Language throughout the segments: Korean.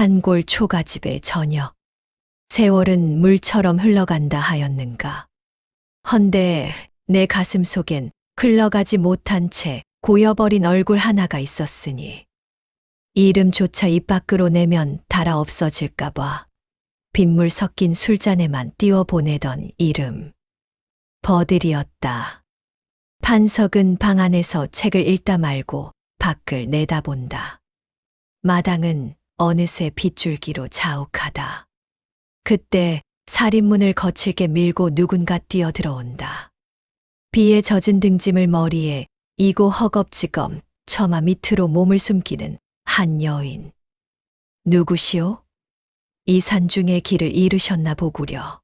산골 초가집의 저녁. 세월은 물처럼 흘러간다 하였는가. 헌데 내 가슴 속엔 흘러가지 못한 채 고여버린 얼굴 하나가 있었으니 이름조차 입 밖으로 내면 달아 없어질까봐 빗물 섞인 술잔에만 띄워보내던 이름. 버들이었다. 판석은 방 안에서 책을 읽다 말고 밖을 내다본다. 마당은 어느새 빗줄기로 자욱하다. 그때 살인문을 거칠게 밀고 누군가 뛰어들어온다. 비에 젖은 등짐을 머리에 이고 허겁지겁 처마 밑으로 몸을 숨기는 한 여인. 누구시오? 이 산중의 길을 잃으셨나 보구려.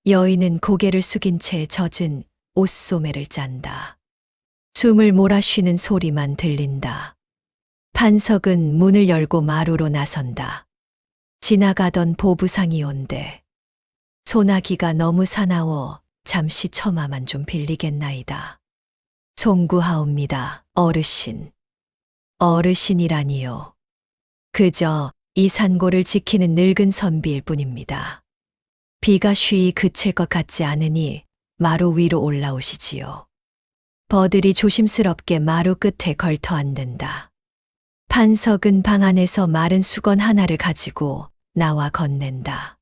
여인은 고개를 숙인 채 젖은 옷소매를 짠다. 숨을 몰아쉬는 소리만 들린다. 판석은 문을 열고 마루로 나선다. 지나가던 보부상이 온대. 소나기가 너무 사나워 잠시 처마만 좀 빌리겠나이다. 송구하옵니다, 어르신. 어르신이라니요. 그저 이 산골을 지키는 늙은 선비일 뿐입니다. 비가 쉬이 그칠 것 같지 않으니 마루 위로 올라오시지요. 버들이 조심스럽게 마루 끝에 걸터 앉는다. 판석은 방 안에서 마른 수건 하나를 가지고 나와 건넨다.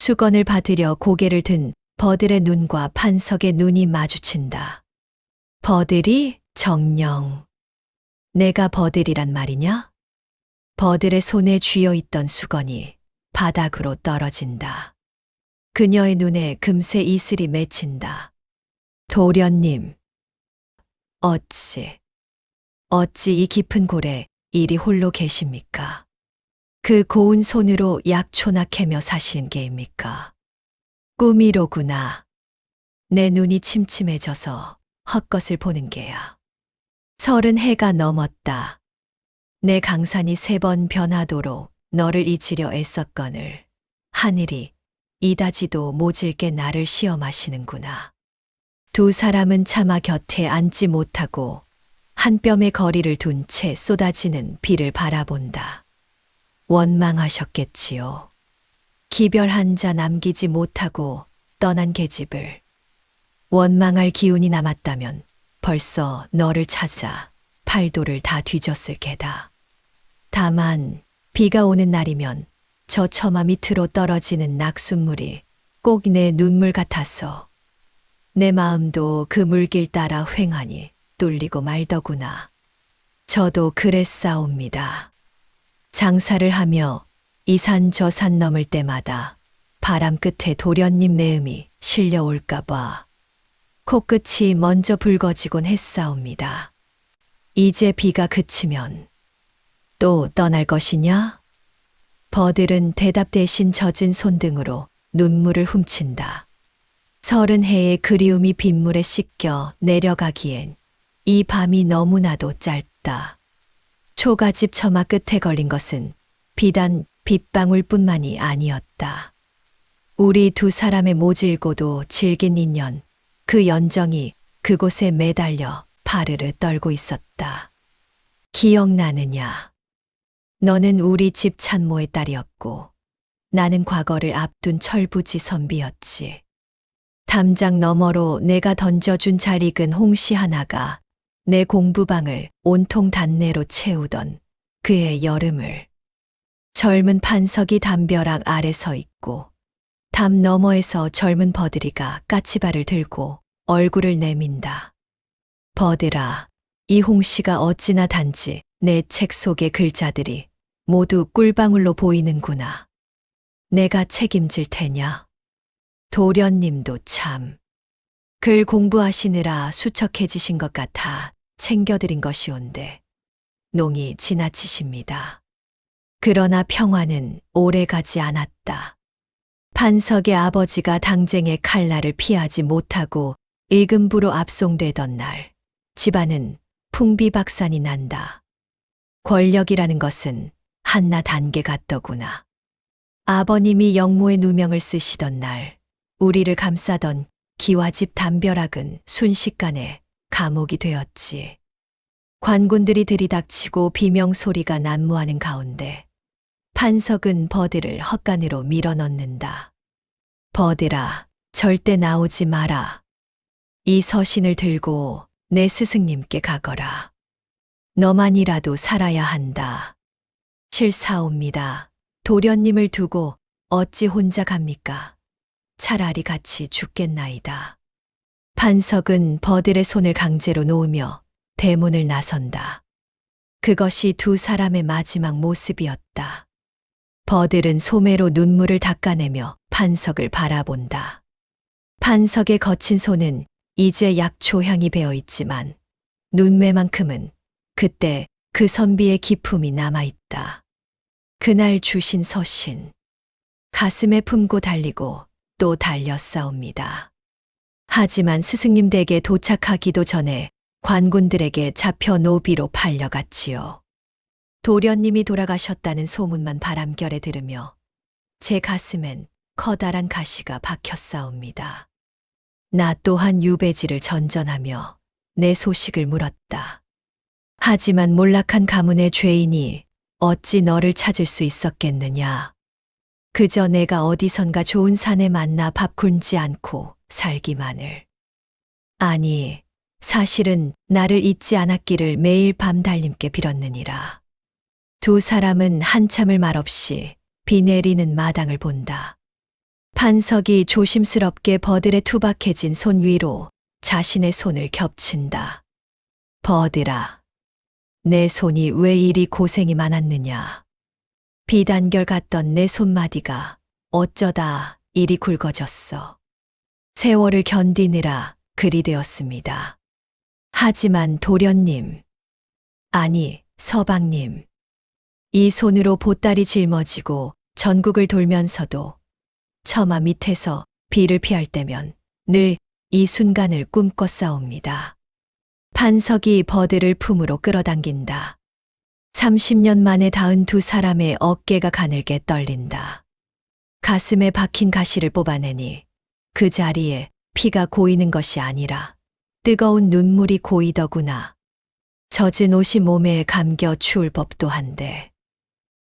수건을 받으려 고개를 든 버들의 눈과 판석의 눈이 마주친다. 버들이 정녕. 내가 버들이란 말이냐? 버들의 손에 쥐어 있던 수건이 바닥으로 떨어진다. 그녀의 눈에 금세 이슬이 맺힌다. 도련님. 어찌 이 깊은 골에 이리 홀로 계십니까? 그 고운 손으로 약초나 캐며 사시는 게입니까? 꿈이로구나. 내 눈이 침침해져서 헛것을 보는 게야. 30해가 넘었다. 내 강산이 3번 변하도록 너를 잊으려 애썼거늘 하늘이 이다지도 모질게 나를 시험하시는구나. 두 사람은 차마 곁에 앉지 못하고 한 뼘의 거리를 둔 채 쏟아지는 비를 바라본다. 원망하셨겠지요. 기별 한 자 남기지 못하고 떠난 계집을. 원망할 기운이 남았다면 벌써 너를 찾아 팔도를 다 뒤졌을 게다. 다만 비가 오는 날이면 저 처마 밑으로 떨어지는 낙숫물이 꼭 내 눈물 같아서 내 마음도 그 물길 따라 횡하니 뚫리고 말더구나. 저도 그랬사옵니다. 장사를 하며 이 산 저 산 넘을 때마다 바람 끝에 도련님 내음이 실려올까봐 코끝이 먼저 붉어지곤 했사옵니다. 이제 비가 그치면 또 떠날 것이냐? 버들은 대답 대신 젖은 손등으로 눈물을 훔친다. 30해의 그리움이 빗물에 씻겨 내려가기엔 이 밤이 너무나도 짧다. 초가집 처마 끝에 걸린 것은 비단 빗방울뿐만이 아니었다. 우리 두 사람의 모질고도 질긴 인연, 그 연정이 그곳에 매달려 파르르 떨고 있었다. 기억나느냐? 너는 우리 집 찬모의 딸이었고 나는 과거를 앞둔 철부지 선비였지. 담장 너머로 내가 던져준 잘 익은 홍시 하나가 내 공부방을 온통 단내로 채우던 그의 여름을. 젊은 판석이 담벼락 아래 서 있고 담 너머에서 젊은 버들이가 까치발을 들고 얼굴을 내민다. 버들아, 이 홍시가 어찌나 단지 내 책 속의 글자들이 모두 꿀방울로 보이는구나. 내가 책임질 테냐? 도련님도 참. 글 공부하시느라 수척해지신 것 같아 챙겨드린 것이온데 농이 지나치십니다. 그러나 평화는 오래가지 않았다. 판석의 아버지가 당쟁의 칼날을 피하지 못하고 일금부로 압송되던 날, 집안은 풍비박산이 난다. 권력이라는 것은 한낱 단계 같더구나. 아버님이 영모의 누명을 쓰시던 날, 우리를 감싸던 기와집 담벼락은 순식간에 감옥이 되었지. 관군들이 들이닥치고 비명소리가 난무하는 가운데 판석은 버들을 헛간으로 밀어넣는다. 버들아, 절대 나오지 마라. 이 서신을 들고 내 스승님께 가거라. 너만이라도 살아야 한다. 실사옵니다. 도련님을 두고 어찌 혼자 갑니까? 차라리 같이 죽겠나이다. 판석은 버들의 손을 강제로 놓으며 대문을 나선다. 그것이 두 사람의 마지막 모습이었다. 버들은 소매로 눈물을 닦아내며 판석을 바라본다. 판석의 거친 손은 이제 약초향이 배어 있지만 눈매만큼은 그때 그 선비의 기품이 남아있다. 그날 주신 서신. 가슴에 품고 달리고 또 달렸사옵니다. 하지만 스승님 댁에 도착하기도 전에 관군들에게 잡혀 노비로 팔려갔지요. 도련님이 돌아가셨다는 소문만 바람결에 들으며 제 가슴엔 커다란 가시가 박혔사옵니다. 나 또한 유배지를 전전하며 내 소식을 물었다. 하지만 몰락한 가문의 죄인이 어찌 너를 찾을 수 있었겠느냐. 그저 내가 어디선가 좋은 산에 만나 밥 굶지 않고 살기만을. 아니, 사실은 나를 잊지 않았기를 매일 밤 달님께 빌었느니라. 두 사람은 한참을 말없이 비 내리는 마당을 본다. 판석이 조심스럽게 버들의 투박해진 손 위로 자신의 손을 겹친다. 버들아, 내 손이 왜 이리 고생이 많았느냐. 비단결 같던 내 손마디가 어쩌다 이리 굵어졌어. 세월을 견디느라 그리 되었습니다. 하지만 도련님, 아니 서방님, 이 손으로 보따리 짊어지고 전국을 돌면서도 처마 밑에서 비를 피할 때면 늘 이 순간을 꿈꿨사옵니다. 판석이 버들을 품으로 끌어당긴다. 30년 만에 닿은 두 사람의 어깨가 가늘게 떨린다. 가슴에 박힌 가시를 뽑아내니 그 자리에 피가 고이는 것이 아니라 뜨거운 눈물이 고이더구나. 젖은 옷이 몸에 감겨 추울 법도 한데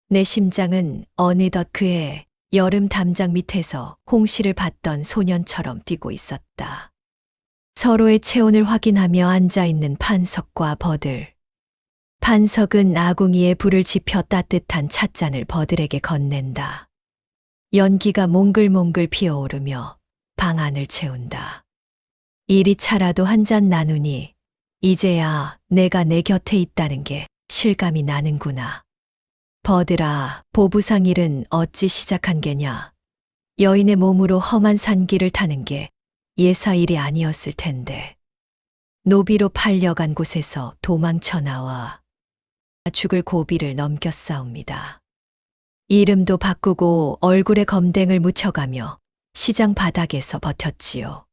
내 심장은 어느덧 그의 여름 담장 밑에서 홍시를 받던 소년처럼 뛰고 있었다. 서로의 체온을 확인하며 앉아있는 판석과 버들. 판석은 아궁이에 불을 지펴 따뜻한 찻잔을 버들에게 건넨다. 연기가 몽글몽글 피어오르며 방 안을 채운다. 이리 차라도 한 잔 나누니 이제야 내가 내 곁에 있다는 게 실감이 나는구나. 버들아, 보부상 일은 어찌 시작한 게냐. 여인의 몸으로 험한 산길을 타는 게 예사 일이 아니었을 텐데. 노비로 팔려간 곳에서 도망쳐 나와 죽을 고비를 넘겼사옵니다. 이름도 바꾸고 얼굴에 검댕을 묻혀가며 시장 바닥에서 버텼지요.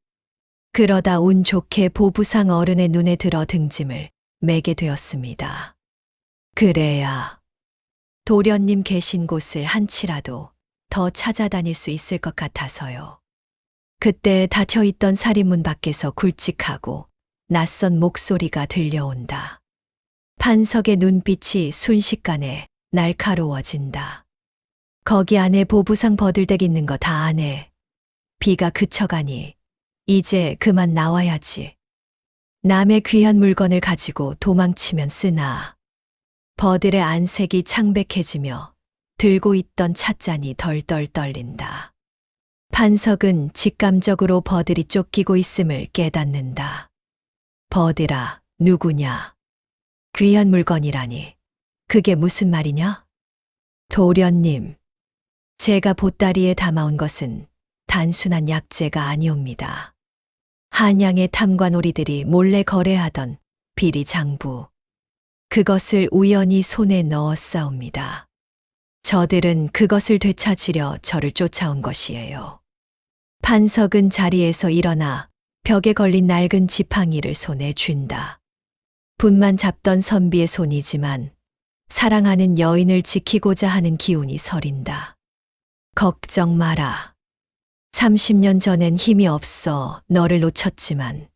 그러다 운 좋게 보부상 어른의 눈에 들어 등짐을 매게 되었습니다. 그래야 도련님 계신 곳을 한치라도 더 찾아다닐 수 있을 것 같아서요. 그때 닫혀있던 살인문 밖에서 굵직하고 낯선 목소리가 들려온다. 판석의 눈빛이 순식간에 날카로워진다. 거기 안에 보부상 버들댁 있는 거 다 아네. 비가 그쳐가니 이제 그만 나와야지. 남의 귀한 물건을 가지고 도망치면 쓰나. 버들의 안색이 창백해지며 들고 있던 찻잔이 덜덜 떨린다. 판석은 직감적으로 버들이 쫓기고 있음을 깨닫는다. 버들아, 누구냐? 귀한 물건이라니. 그게 무슨 말이냐? 도련님, 제가 보따리에 담아온 것은 단순한 약재가 아니옵니다. 한양의 탐관오리들이 몰래 거래하던 비리 장부. 그것을 우연히 손에 넣었사옵니다. 저들은 그것을 되찾으려 저를 쫓아온 것이에요. 판석은 자리에서 일어나 벽에 걸린 낡은 지팡이를 손에 쥔다. 분만 잡던 선비의 손이지만 사랑하는 여인을 지키고자 하는 기운이 서린다. 걱정 마라. 30년 전엔 힘이 없어 너를 놓쳤지만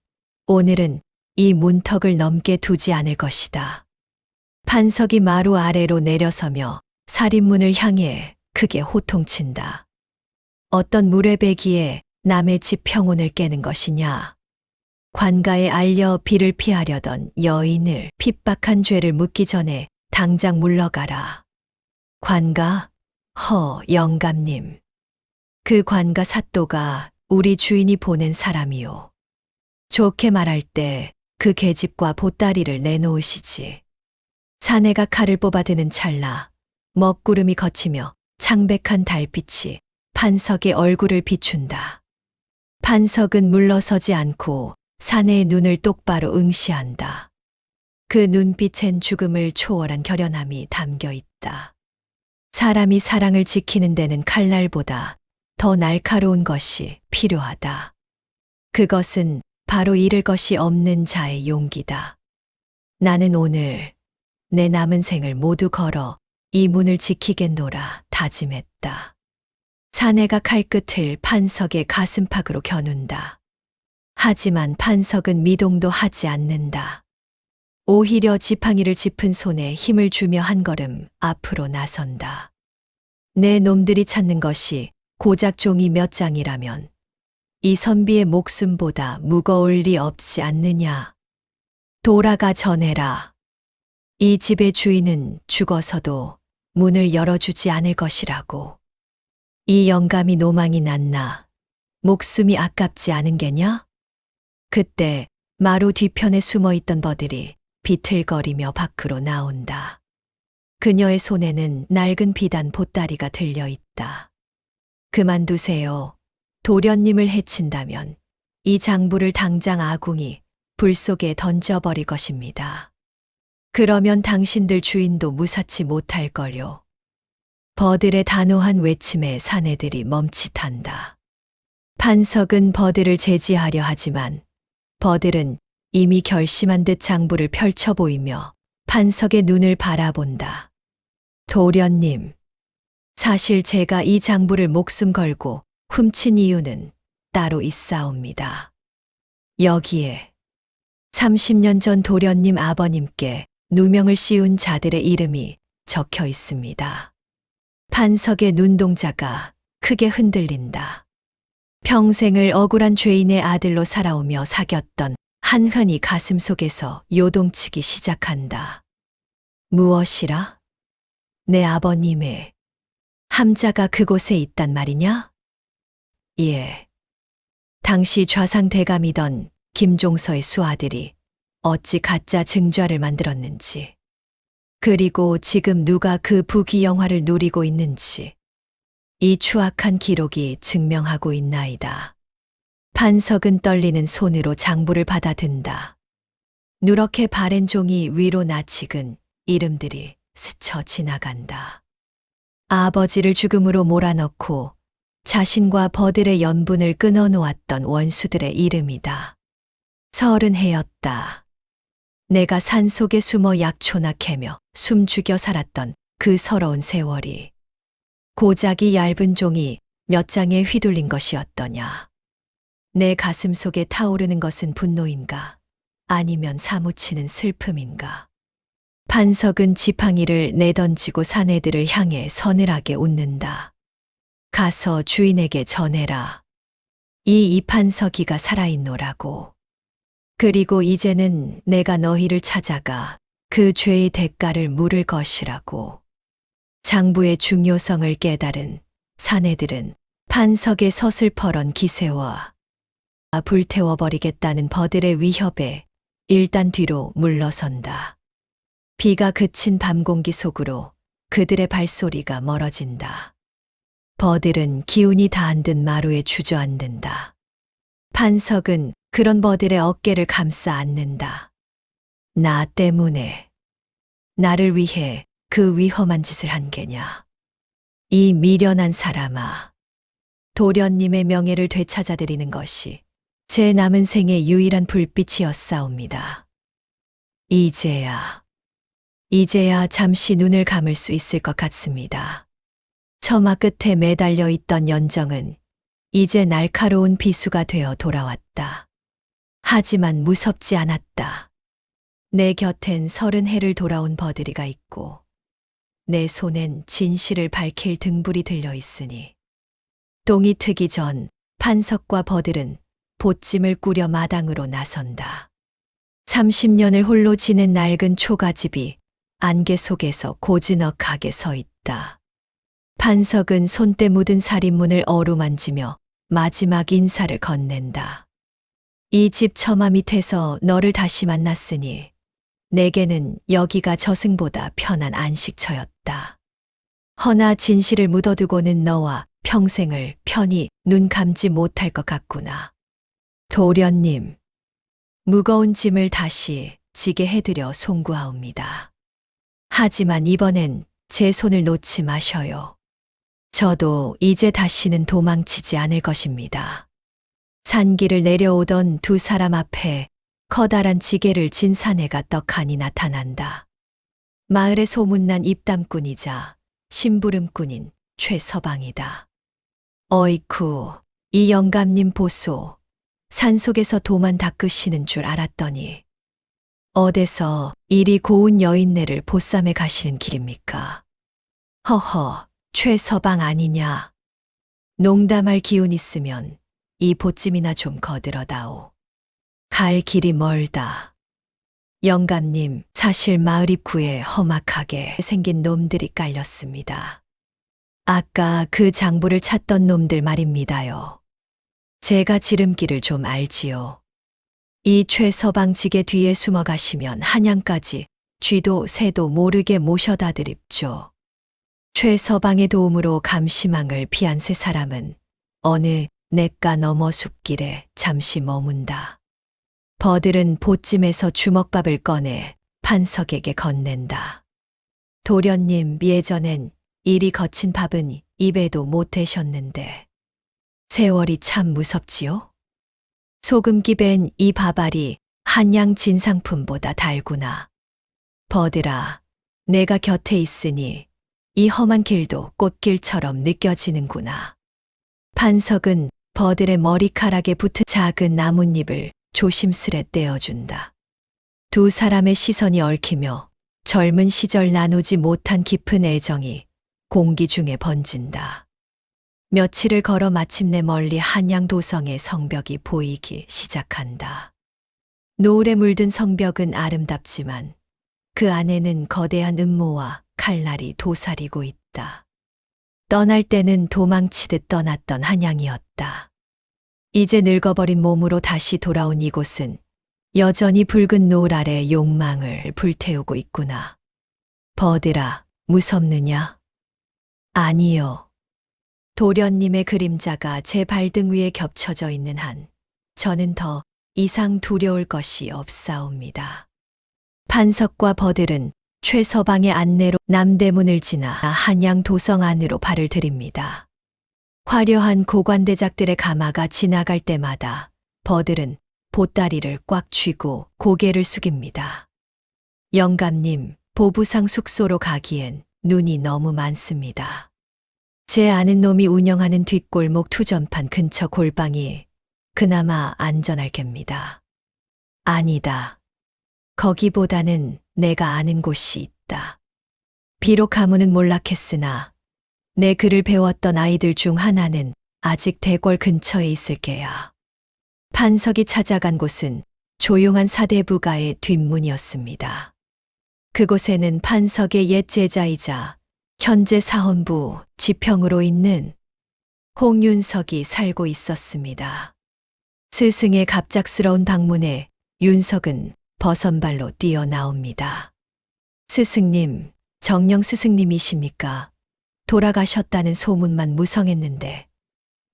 오늘은 이 문턱을 넘게 두지 않을 것이다. 판석이 마루 아래로 내려서며 살인문을 향해 크게 호통친다. 어떤 무례배기에 남의 집 평온을 깨는 것이냐? 관가에 알려 비를 피하려던 여인을 핍박한 죄를 묻기 전에 당장 물러가라. 관가? 영감님. 그 관가 사또가 우리 주인이 보낸 사람이요. 좋게 말할 때 그 계집과 보따리를 내놓으시지. 사내가 칼을 뽑아드는 찰나 먹구름이 걷히며 창백한 달빛이 판석의 얼굴을 비춘다. 판석은 물러서지 않고 사내의 눈을 똑바로 응시한다. 그 눈빛엔 죽음을 초월한 결연함이 담겨 있다. 사람이 사랑을 지키는 데는 칼날보다 더 날카로운 것이 필요하다. 그것은 바로 잃을 것이 없는 자의 용기다. 나는 오늘 내 남은 생을 모두 걸어 이 문을 지키겠노라 다짐했다. 사내가 칼끝을 판석의 가슴팍으로 겨눈다. 하지만 판석은 미동도 하지 않는다. 오히려 지팡이를 짚은 손에 힘을 주며 한 걸음 앞으로 나선다. 내 놈들이 찾는 것이 고작 종이 몇 장이라면 이 선비의 목숨보다 무거울 리 없지 않느냐. 돌아가 전해라. 이 집의 주인은 죽어서도 문을 열어주지 않을 것이라고. 이 영감이 노망이 났나? 목숨이 아깝지 않은 게냐? 그때 마루 뒤편에 숨어있던 버들이 비틀거리며 밖으로 나온다. 그녀의 손에는 낡은 비단 보따리가 들려있다. 그만두세요. 도련님을 해친다면 이 장부를 당장 아궁이 불 속에 던져버릴 것입니다. 그러면 당신들 주인도 무사치 못할 거요. 버들의 단호한 외침에 사내들이 멈칫한다. 판석은 버들을 제지하려 하지만 버들은 이미 결심한 듯 장부를 펼쳐 보이며 판석의 눈을 바라본다. 도련님, 사실 제가 이 장부를 목숨 걸고 훔친 이유는 따로 있사옵니다. 여기에 30년 전 도련님 아버님께 누명을 씌운 자들의 이름이 적혀 있습니다. 판석의 눈동자가 크게 흔들린다. 평생을 억울한 죄인의 아들로 살아오며 사귀었던 한흔이 가슴 속에서 요동치기 시작한다. 무엇이라? 내 아버님의 함자가 그곳에 있단 말이냐? 예. 당시 좌상 대감이던 김종서의 수아들이 어찌 가짜 증좌를 만들었는지, 그리고 지금 누가 그 부귀영화를 누리고 있는지 이 추악한 기록이 증명하고 있나이다. 판석은 떨리는 손으로 장부를 받아든다. 누렇게 바랜 종이 위로 나치근 이름들이 스쳐 지나간다. 아버지를 죽음으로 몰아넣고 자신과 버들의 연분을 끊어놓았던 원수들의 이름이다. 30해였다. 내가 산속에 숨어 약초나 캐며 숨 죽여 살았던 그 서러운 세월이 고작이 얇은 종이 몇 장에 휘둘린 것이었더냐. 내 가슴 속에 타오르는 것은 분노인가? 아니면 사무치는 슬픔인가? 판석은 지팡이를 내던지고 사내들을 향해 서늘하게 웃는다. 가서 주인에게 전해라. 이 이판석이가 살아있노라고. 그리고 이제는 내가 너희를 찾아가 그 죄의 대가를 물을 것이라고. 장부의 중요성을 깨달은 사내들은 판석의 서슬퍼런 기세와 불태워버리겠다는 버들의 위협에 일단 뒤로 물러선다. 비가 그친 밤 공기 속으로 그들의 발소리가 멀어진다. 버들은 기운이 다한 듯 마루에 주저앉는다. 판석은 그런 버들의 어깨를 감싸 안는다. 나 때문에, 나를 위해 그 위험한 짓을 한 게냐. 이 미련한 사람아, 도련님의 명예를 되찾아드리는 것이 제 남은 생의 유일한 불빛이었사옵니다. 이제야 잠시 눈을 감을 수 있을 것 같습니다. 처마 끝에 매달려 있던 연정은 이제 날카로운 비수가 되어 돌아왔다. 하지만 무섭지 않았다. 내 곁엔 30해를 돌아온 버들이가 있고 내 손엔 진실을 밝힐 등불이 들려 있으니 동이 트기 전 판석과 버들은 보찜을 꾸려 마당으로 나선다. 30년을 홀로 지낸 낡은 초가집이 안개 속에서 고즈넉하게 서 있다. 판석은 손때 묻은 살인문을 어루만지며 마지막 인사를 건넨다. 이 집 처마 밑에서 너를 다시 만났으니 내게는 여기가 저승보다 편한 안식처였다. 허나 진실을 묻어두고는 너와 평생을 편히 눈 감지 못할 것 같구나. 도련님, 무거운 짐을 다시 지게 해드려 송구하옵니다. 하지만 이번엔 제 손을 놓지 마셔요. 저도 이제 다시는 도망치지 않을 것입니다. 산길을 내려오던 두 사람 앞에 커다란 지게를 진 사내가 떡하니 나타난다. 마을의 소문난 입담꾼이자 심부름꾼인 최서방이다. 어이쿠, 이 영감님 보소. 산속에서 도만 닦으시는 줄 알았더니 어디서 이리 고운 여인네를 보쌈에 가시는 길입니까? 허허, 최서방 아니냐. 농담할 기운 있으면 이 보찜이나 좀 거들어다오. 갈 길이 멀다. 영감님, 사실 마을 입구에 험악하게 생긴 놈들이 깔렸습니다. 아까 그 장부를 찾던 놈들 말입니다요. 제가 지름길을 좀 알지요. 이 최서방 지게 뒤에 숨어 가시면 한양까지 쥐도 새도 모르게 모셔다 드립죠. 최서방의 도움으로 감시망을 피한 세 사람은 어느 냇가 너머 숲길에 잠시 머문다. 버들은 보찜에서 주먹밥을 꺼내 판석에게 건넨다. 도련님, 예전엔 이리 거친 밥은 입에도 못 대셨는데 세월이 참 무섭지요? 소금기 밴 이 밥알이 한양 진상품보다 달구나. 버들아, 내가 곁에 있으니 이 험한 길도 꽃길처럼 느껴지는구나. 판석은 버들의 머리카락에 붙은 작은 나뭇잎을 조심스레 떼어준다. 두 사람의 시선이 얽히며 젊은 시절 나누지 못한 깊은 애정이 공기 중에 번진다. 며칠을 걸어 마침내 멀리 한양 도성의 성벽이 보이기 시작한다. 노을에 물든 성벽은 아름답지만 그 안에는 거대한 음모와 칼날이 도사리고 있다. 떠날 때는 도망치듯 떠났던 한양이었다. 이제 늙어버린 몸으로 다시 돌아온 이곳은 여전히 붉은 노을 아래 욕망을 불태우고 있구나. 버들아, 무섭느냐? 아니요. 도련님의 그림자가 제 발등 위에 겹쳐져 있는 한 저는 더 이상 두려울 것이 없사옵니다. 판석과 버들은 최서방의 안내로 남대문을 지나 한양 도성 안으로 발을 들입니다. 화려한 고관대작들의 가마가 지나갈 때마다 버들은 보따리를 꽉 쥐고 고개를 숙입니다. 영감님, 보부상 숙소로 가기엔 눈이 너무 많습니다. 제 아는 놈이 운영하는 뒷골목 투전판 근처 골방이 그나마 안전할 겁니다. 아니다. 거기보다는 내가 아는 곳이 있다. 비록 가문은 몰락했으나 내 글을 배웠던 아이들 중 하나는 아직 대궐 근처에 있을 게야. 판석이 찾아간 곳은 조용한 사대부가의 뒷문이었습니다. 그곳에는 판석의 옛 제자이자 현재 사헌부 지평으로 있는 홍윤석이 살고 있었습니다. 스승의 갑작스러운 방문에 윤석은 버선발로 뛰어나옵니다. 스승님, 정령 스승님이십니까? 돌아가셨다는 소문만 무성했는데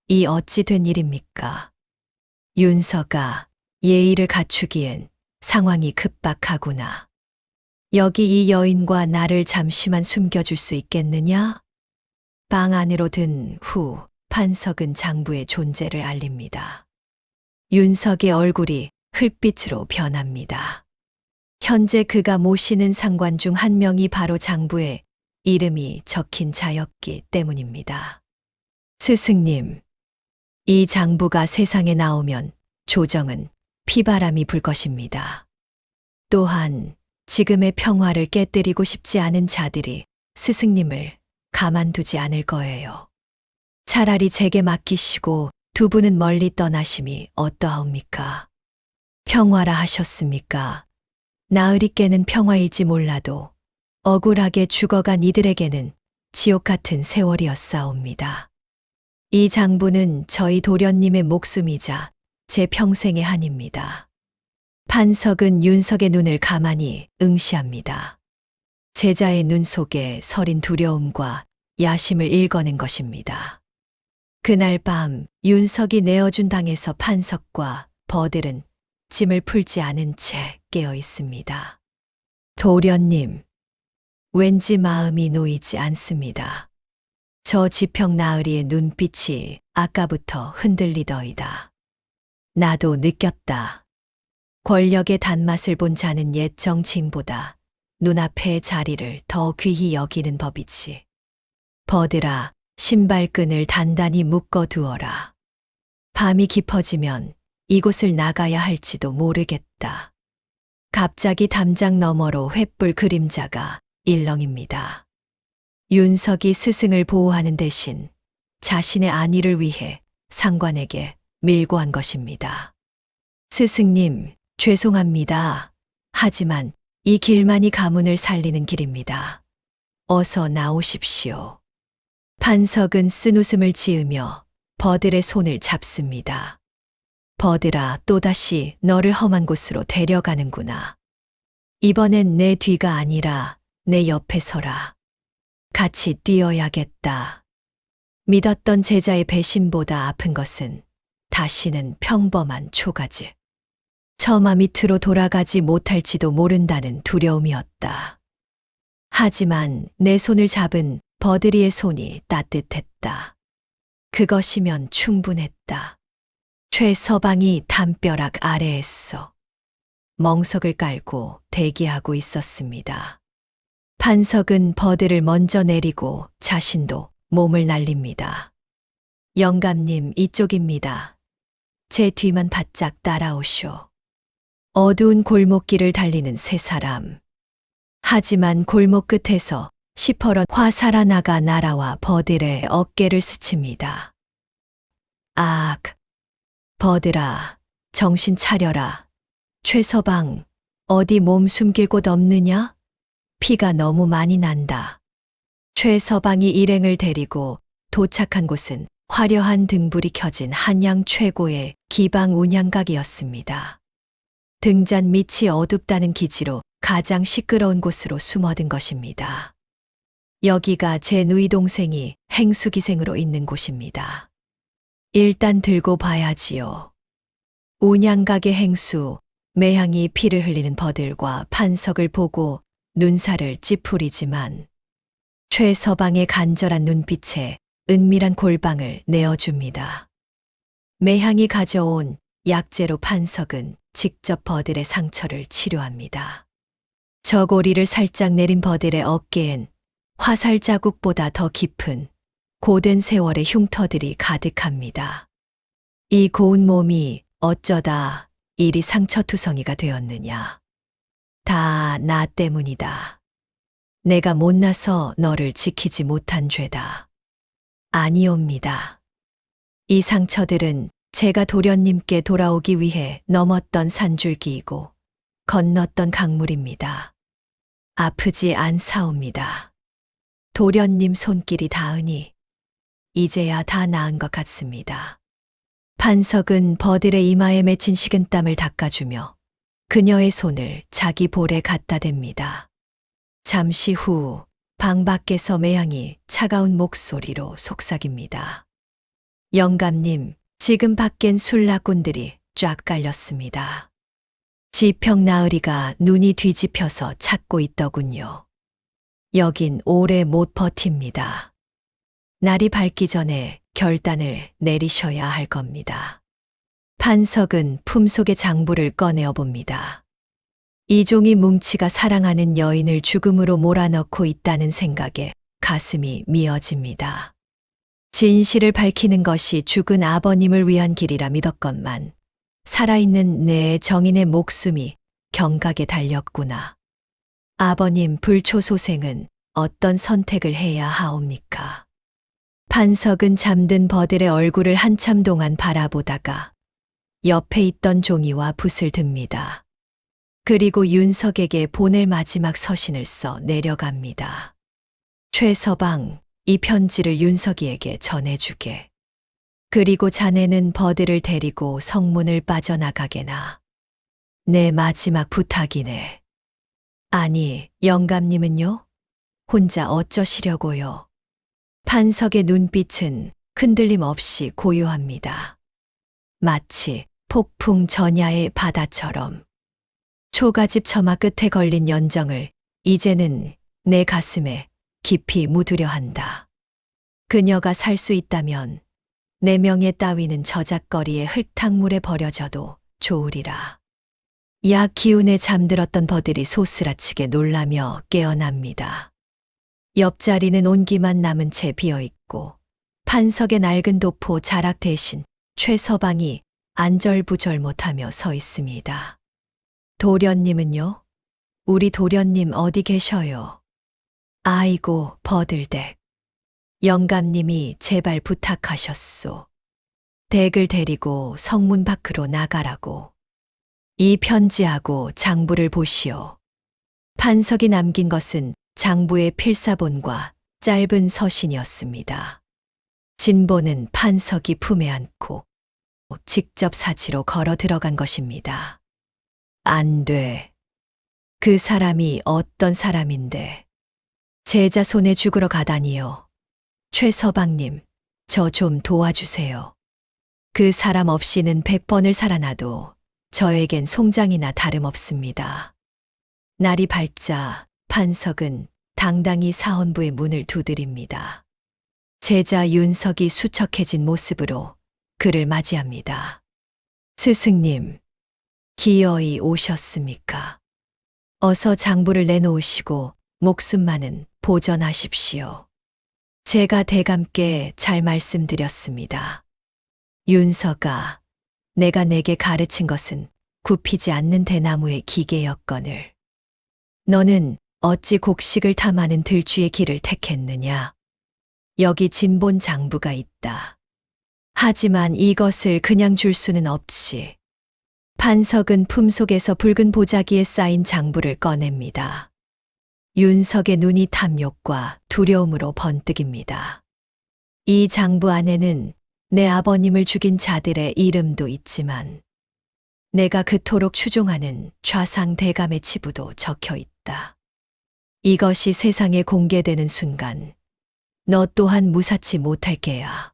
이 어찌 된 일입니까? 윤석아, 예의를 갖추기엔 상황이 급박하구나. 여기 이 여인과 나를 잠시만 숨겨줄 수 있겠느냐? 방 안으로 든 후 판석은 장부의 존재를 알립니다. 윤석의 얼굴이 흙빛으로 변합니다. 현재 그가 모시는 상관 중 한 명이 바로 장부에 이름이 적힌 자였기 때문입니다. 스승님, 이 장부가 세상에 나오면 조정은 피바람이 불 것입니다. 또한 지금의 평화를 깨뜨리고 싶지 않은 자들이 스승님을 가만두지 않을 거예요. 차라리 제게 맡기시고 두 분은 멀리 떠나심이 어떠하옵니까? 평화라 하셨습니까? 나으리께는 평화일지 몰라도 억울하게 죽어간 이들에게는 지옥 같은 세월이었사옵니다. 이 장부는 저희 도련님의 목숨이자 제 평생의 한입니다. 판석은 윤석의 눈을 가만히 응시합니다. 제자의 눈 속에 서린 두려움과 야심을 읽어낸 것입니다. 그날 밤 윤석이 내어준 당에서 판석과 버들은 짐을 풀지 않은 채 깨어 있습니다. 도련님, 왠지 마음이 놓이지 않습니다. 저 지평 나으리의 눈빛이 아까부터 흔들리더이다. 나도 느꼈다. 권력의 단맛을 본 자는 옛 정치인보다 눈앞의 자리를 더 귀히 여기는 법이지. 버들아, 신발끈을 단단히 묶어 두어라. 밤이 깊어지면 이곳을 나가야 할지도 모르겠다. 갑자기 담장 너머로 횃불 그림자가 일렁입니다. 윤석이 스승을 보호하는 대신 자신의 안위를 위해 상관에게 밀고 한 것입니다. 스승님, 죄송합니다. 하지만 이 길만이 가문을 살리는 길입니다. 어서 나오십시오. 판석은 쓴웃음을 지으며 버들의 손을 잡습니다. 버들아, 또다시 너를 험한 곳으로 데려가는구나. 이번엔 내 뒤가 아니라 내 옆에 서라. 같이 뛰어야겠다. 믿었던 제자의 배신보다 아픈 것은 다시는 평범한 초가지. 처마 밑으로 돌아가지 못할지도 모른다는 두려움이었다. 하지만 내 손을 잡은 버드리의 손이 따뜻했다. 그것이면 충분했다. 최서방이 담벼락 아래에서 멍석을 깔고 대기하고 있었습니다. 판석은 버드를 먼저 내리고 자신도 몸을 날립니다. 영감님, 이쪽입니다. 제 뒤만 바짝 따라오쇼. 어두운 골목길을 달리는 세 사람. 하지만 골목 끝에서 시퍼런 화살 하나가 날아와 버들의 어깨를 스칩니다. 악! 버들아, 정신 차려라. 최서방, 어디 몸 숨길 곳 없느냐? 피가 너무 많이 난다. 최서방이 일행을 데리고 도착한 곳은 화려한 등불이 켜진 한양 최고의 기방 운양각이었습니다. 등잔 밑이 어둡다는 기지로 가장 시끄러운 곳으로 숨어든 것입니다. 여기가 제 누이 동생이 행수기생으로 있는 곳입니다. 일단 들고 봐야지요. 운양각의 행수, 매향이 피를 흘리는 버들과 판석을 보고 눈살을 찌푸리지만 최서방의 간절한 눈빛에 은밀한 골방을 내어줍니다. 매향이 가져온 약재로 판석은 직접 버들의 상처를 치료합니다. 저고리를 살짝 내린 버들의 어깨엔 화살 자국보다 더 깊은 고된 세월의 흉터들이 가득합니다. 이 고운 몸이 어쩌다 이리 상처투성이가 되었느냐. 다 나 때문이다. 내가 못나서 너를 지키지 못한 죄다. 아니옵니다. 이 상처들은 제가 도련님께 돌아오기 위해 넘었던 산줄기이고 건넜던 강물입니다. 아프지 않사옵니다. 도련님 손길이 닿으니 이제야 다 나은 것 같습니다. 판석은 버들의 이마에 맺힌 식은땀을 닦아주며 그녀의 손을 자기 볼에 갖다 댑니다. 잠시 후 방 밖에서 매향이 차가운 목소리로 속삭입니다. 영감님, 지금 밖엔 술락꾼들이 쫙 깔렸습니다. 지평 나으리가 눈이 뒤집혀서 찾고 있더군요. 여긴 오래 못 버팁니다. 날이 밝기 전에 결단을 내리셔야 할 겁니다. 판석은 품속의 장부를 꺼내어 봅니다. 이종이 뭉치가 사랑하는 여인을 죽음으로 몰아넣고 있다는 생각에 가슴이 미어집니다. 진실을 밝히는 것이 죽은 아버님을 위한 길이라 믿었건만 살아있는 내 정인의 목숨이 경각에 달렸구나. 아버님 불초소생은 어떤 선택을 해야 하옵니까? 판석은 잠든 버들의 얼굴을 한참 동안 바라보다가 옆에 있던 종이와 붓을 듭니다. 그리고 윤석에게 보낼 마지막 서신을 써 내려갑니다. 최서방, 이 편지를 윤석이에게 전해주게. 그리고 자네는 버들을 데리고 성문을 빠져나가게나. 내 마지막 부탁이네. 아니, 영감님은요? 혼자 어쩌시려고요? 판석의 눈빛은 흔들림 없이 고요합니다. 마치 폭풍 전야의 바다처럼. 초가집 처마 끝에 걸린 연정을 이제는 내 가슴에 깊이 묻으려 한다. 그녀가 살 수 있다면 내 명예 따위는 저작거리의 흙탕물에 버려져도 좋으리라. 약 기운에 잠들었던 버들이 소스라치게 놀라며 깨어납니다. 옆자리는 온기만 남은 채 비어있고 판석의 낡은 도포 자락 대신 최서방이 안절부절 못하며 서 있습니다. 도련님은요? 우리 도련님 어디 계셔요? 아이고, 버들댁. 영감님이 제발 부탁하셨소. 댁을 데리고 성문 밖으로 나가라고. 이 편지하고 장부를 보시오. 판석이 남긴 것은 장부의 필사본과 짧은 서신이었습니다. 진본은 판석이 품에 안고 직접 사지로 걸어 들어간 것입니다. 안 돼. 그 사람이 어떤 사람인데. 제자 손에 죽으러 가다니요. 최서방님, 저 좀 도와주세요. 그 사람 없이는 100번을 살아나도 저에겐 송장이나 다름없습니다. 날이 밝자 판석은 당당히 사헌부의 문을 두드립니다. 제자 윤석이 수척해진 모습으로 그를 맞이합니다. 스승님, 기어이 오셨습니까? 어서 장부를 내놓으시고 목숨만은 보전하십시오. 제가 대감께 잘 말씀드렸습니다. 윤석아, 내가 내게 가르친 것은 굽히지 않는 대나무의 기계였거늘. 너는 어찌 곡식을 탐하는 들쥐의 길을 택했느냐? 여기 진본 장부가 있다. 하지만 이것을 그냥 줄 수는 없지. 판석은 품속에서 붉은 보자기에 쌓인 장부를 꺼냅니다. 윤석의 눈이 탐욕과 두려움으로 번뜩입니다. 이 장부 안에는 내 아버님을 죽인 자들의 이름도 있지만 내가 그토록 추종하는 좌상 대감의 치부도 적혀 있다. 이것이 세상에 공개되는 순간 너 또한 무사치 못할 게야.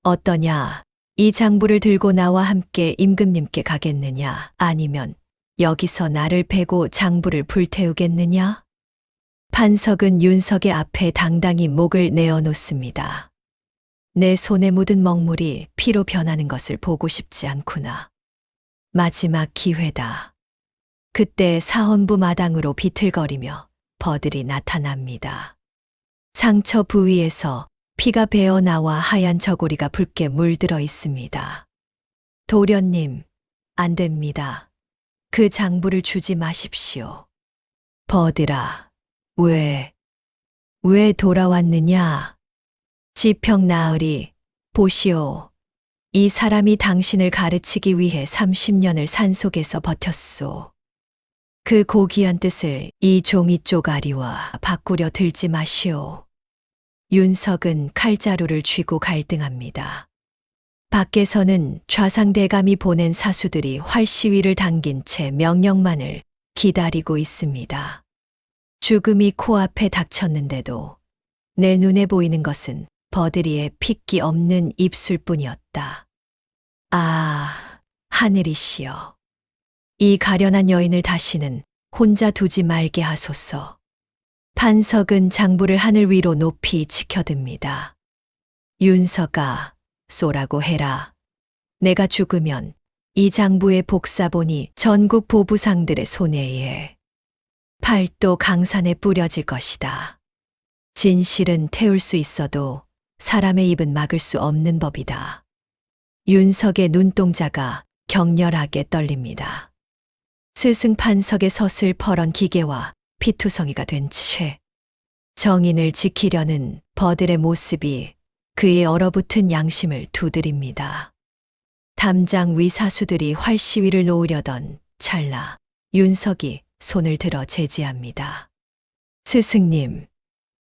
어떠냐? 이 장부를 들고 나와 함께 임금님께 가겠느냐? 아니면 여기서 나를 베고 장부를 불태우겠느냐? 판석은 윤석의 앞에 당당히 목을 내어놓습니다. 내 손에 묻은 먹물이 피로 변하는 것을 보고 싶지 않구나. 마지막 기회다. 그때 사헌부 마당으로 비틀거리며 버들이 나타납니다. 상처 부위에서 피가 배어 나와 하얀 저고리가 붉게 물들어 있습니다. 도련님, 안 됩니다. 그 장부를 주지 마십시오. 버들아, 왜 돌아왔느냐? 지평 나으리, 보시오. 이 사람이 당신을 가르치기 위해 30년을 산속에서 버텼소. 그 고귀한 뜻을 이 종이 쪼가리와 바꾸려 들지 마시오. 윤석은 칼자루를 쥐고 갈등합니다. 밖에서는 좌상대감이 보낸 사수들이 활시위를 당긴 채 명령만을 기다리고 있습니다. 죽음이 코앞에 닥쳤는데도 내 눈에 보이는 것은 버들이의 핏기 없는 입술뿐이었다. 아, 하늘이시여. 이 가련한 여인을 다시는 혼자 두지 말게 하소서. 판석은 장부를 하늘 위로 높이 치켜듭니다. 윤석아, 쏘라고 해라. 내가 죽으면 이 장부의 복사본이 전국 보부상들의 손에 팔도 강산에 뿌려질 것이다. 진실은 태울 수 있어도 사람의 입은 막을 수 없는 법이다. 윤석의 눈동자가 격렬하게 떨립니다. 스승 판석의 서슬 퍼런 기계와 피투성이가 된 채 정인을 지키려는 버들의 모습이 그의 얼어붙은 양심을 두드립니다. 담장 위 사수들이 활시위를 놓으려던 찰나 윤석이 손을 들어 제지합니다. 스승님,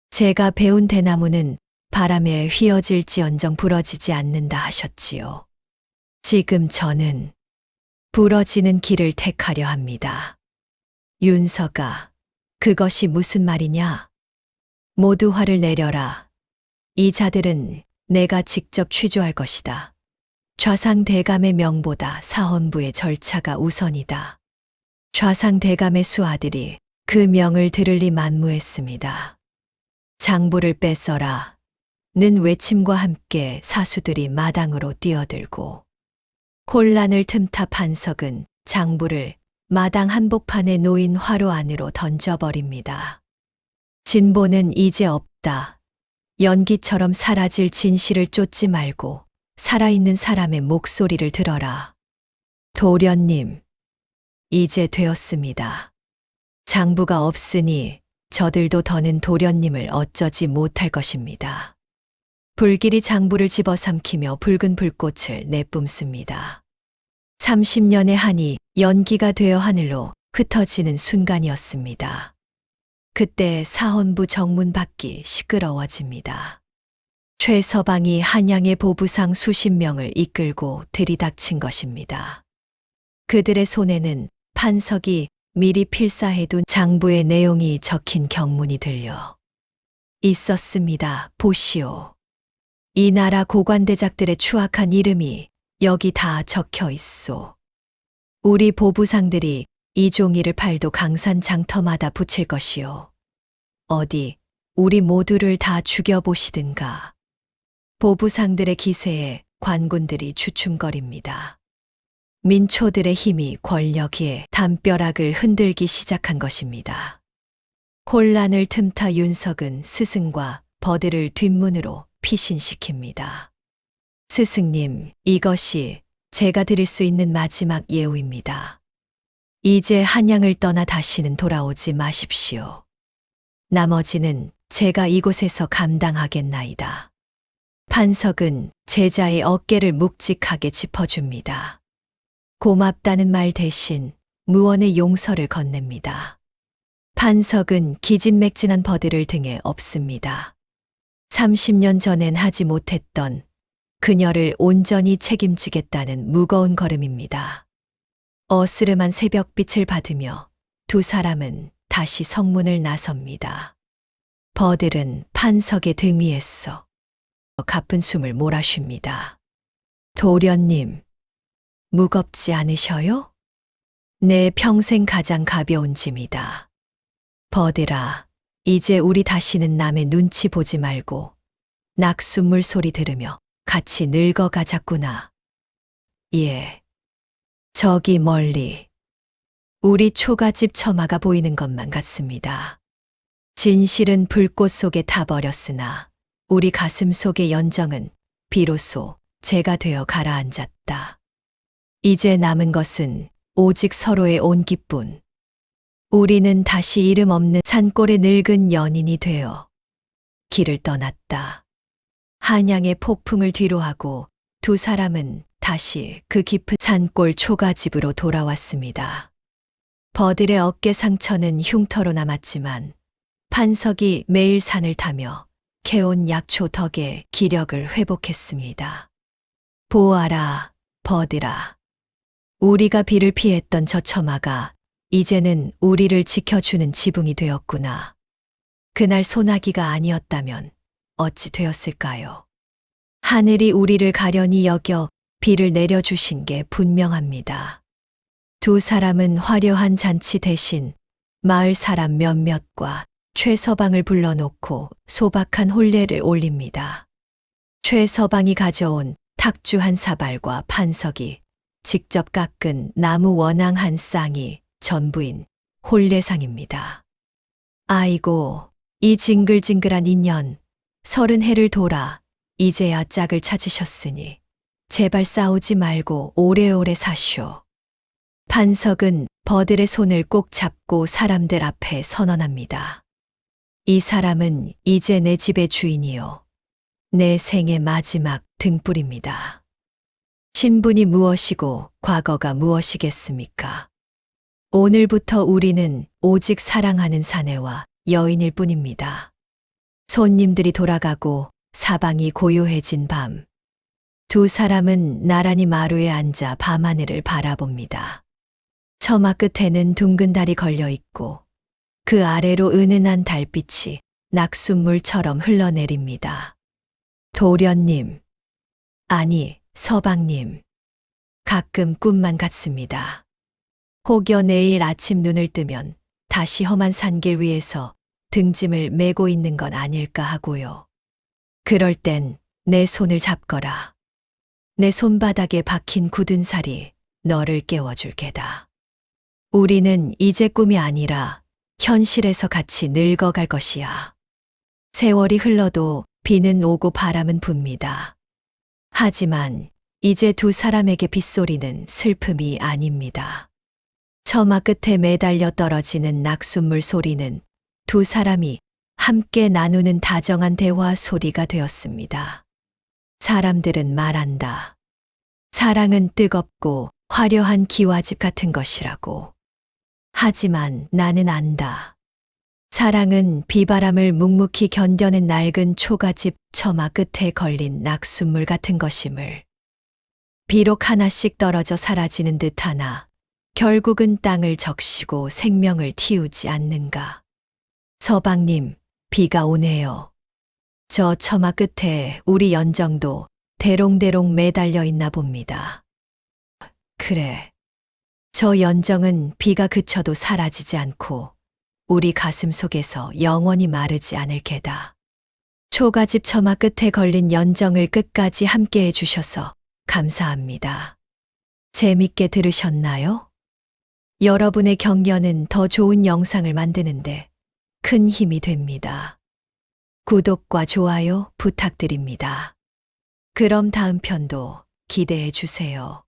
제가 배운 대나무는 바람에 휘어질지언정 부러지지 않는다 하셨지요. 지금 저는 부러지는 길을 택하려 합니다. 윤석아, 그것이 무슨 말이냐? 모두 화를 내려라. 이 자들은 내가 직접 취조할 것이다. 좌상대감의 명보다 사헌부의 절차가 우선이다. 좌상대감의 수하들이 그 명을 들으리 만무했습니다. 장부를 뺏어라. 는 외침과 함께 사수들이 마당으로 뛰어들고 혼란을 틈타 판석은 장부를 마당 한복판에 놓인 화로 안으로 던져버립니다. 진보는 이제 없다. 연기처럼 사라질 진실을 쫓지 말고 살아있는 사람의 목소리를 들어라. 도련님, 이제 되었습니다. 장부가 없으니 저들도 더는 도련님을 어쩌지 못할 것입니다. 불길이 장부를 집어삼키며 붉은 불꽃을 내뿜습니다. 30년의 한이 연기가 되어 하늘로 흩어지는 순간이었습니다. 그때 사헌부 정문 밖이 시끄러워집니다. 최서방이 한양의 보부상 수십 명을 이끌고 들이닥친 것입니다. 그들의 손에는 판석이 미리 필사해둔 장부의 내용이 적힌 경문이 들려 있었습니다. 보시오. 이 나라 고관대작들의 추악한 이름이 여기 다 적혀 있소. 우리 보부상들이 이 종이를 팔도 강산 장터마다 붙일 것이요. 어디 우리 모두를 다 죽여보시든가. 보부상들의 기세에 관군들이 주춤거립니다. 민초들의 힘이 권력에 담벼락을 흔들기 시작한 것입니다. 혼란을 틈타 윤석은 스승과 버들을 뒷문으로 피신시킵니다. 스승님, 이것이 제가 드릴 수 있는 마지막 예우입니다. 이제 한양을 떠나 다시는 돌아오지 마십시오. 나머지는 제가 이곳에서 감당하겠나이다. 판석은 제자의 어깨를 묵직하게 짚어줍니다. 고맙다는 말 대신 무언의 용서를 건넵니다. 판석은 기진맥진한 버들을 등에 업습니다. 30년 전엔 하지 못했던 그녀를 온전히 책임지겠다는 무거운 걸음입니다. 어스름한 새벽빛을 받으며 두 사람은 다시 성문을 나섭니다. 버들은 판석의 등 위에서 가쁜 숨을 몰아쉽니다. 도련님, 무겁지 않으셔요? 내 평생 가장 가벼운 짐이다. 버들아, 이제 우리 다시는 남의 눈치 보지 말고 낙숫물 소리 들으며 같이 늙어가자꾸나. 예. 저기 멀리 우리 초가집 처마가 보이는 것만 같습니다. 진실은 불꽃 속에 타버렸으나 우리 가슴 속의 연정은 비로소 재가 되어 가라앉았다. 이제 남은 것은 오직 서로의 온기뿐. 우리는 다시 이름 없는 산골의 늙은 연인이 되어 길을 떠났다. 한양의 폭풍을 뒤로하고 두 사람은 다시 그 깊은 산골 초가집으로 돌아왔습니다. 버들의 어깨 상처는 흉터로 남았지만 판석이 매일 산을 타며 캐온 약초 덕에 기력을 회복했습니다. 보아라, 버들아. 우리가 비를 피했던 저 처마가 이제는 우리를 지켜주는 지붕이 되었구나. 그날 소나기가 아니었다면 어찌 되었을까요? 하늘이 우리를 가련히 여겨 비를 내려주신 게 분명합니다. 두 사람은 화려한 잔치 대신 마을 사람 몇몇과 최서방을 불러놓고 소박한 혼례를 올립니다. 최서방이 가져온 탁주 한 사발과 판석이 직접 깎은 나무 원앙 한 쌍이 전부인 혼례상입니다. 아이고, 이 징글징글한 인연, 30해를 돌아 이제야 짝을 찾으셨으니 제발 싸우지 말고 오래오래 사시오. 판석은 버들의 손을 꼭 잡고 사람들 앞에 선언합니다. 이 사람은 이제 내 집의 주인이요. 내 생의 마지막 등불입니다. 신분이 무엇이고 과거가 무엇이겠습니까? 오늘부터 우리는 오직 사랑하는 사내와 여인일 뿐입니다. 손님들이 돌아가고 사방이 고요해진 밤. 두 사람은 나란히 마루에 앉아 밤하늘을 바라봅니다. 처마 끝에는 둥근 달이 걸려 있고 그 아래로 은은한 달빛이 낙숫물처럼 흘러내립니다. 도련님, 아니 서방님, 가끔 꿈만 같습니다. 혹여 내일 아침 눈을 뜨면 다시 험한 산길 위에서 등짐을 메고 있는 건 아닐까 하고요. 그럴 땐 내 손을 잡거라. 내 손바닥에 박힌 굳은 살이 너를 깨워줄 게다. 우리는 이제 꿈이 아니라 현실에서 같이 늙어갈 것이야. 세월이 흘러도 비는 오고 바람은 붑니다. 하지만 이제 두 사람에게 빗소리는 슬픔이 아닙니다. 처마 끝에 매달려 떨어지는 낙숫물 소리는 두 사람이 함께 나누는 다정한 대화 소리가 되었습니다. 사람들은 말한다. 사랑은 뜨겁고 화려한 기와집 같은 것이라고. 하지만 나는 안다. 사랑은 비바람을 묵묵히 견뎌낸 낡은 초가집 처마 끝에 걸린 낙숫물 같은 것임을. 비록 하나씩 떨어져 사라지는 듯하나 결국은 땅을 적시고 생명을 틔우지 않는가. 서방님, 비가 오네요. 저 처마 끝에 우리 연정도 대롱대롱 매달려 있나 봅니다. 그래. 저 연정은 비가 그쳐도 사라지지 않고 우리 가슴 속에서 영원히 마르지 않을 게다. 초가집 처마 끝에 걸린 연정을 끝까지 함께 해주셔서 감사합니다. 재밌게 들으셨나요? 여러분의 격려는 더 좋은 영상을 만드는데 큰 힘이 됩니다. 구독과 좋아요 부탁드립니다. 그럼 다음 편도 기대해 주세요.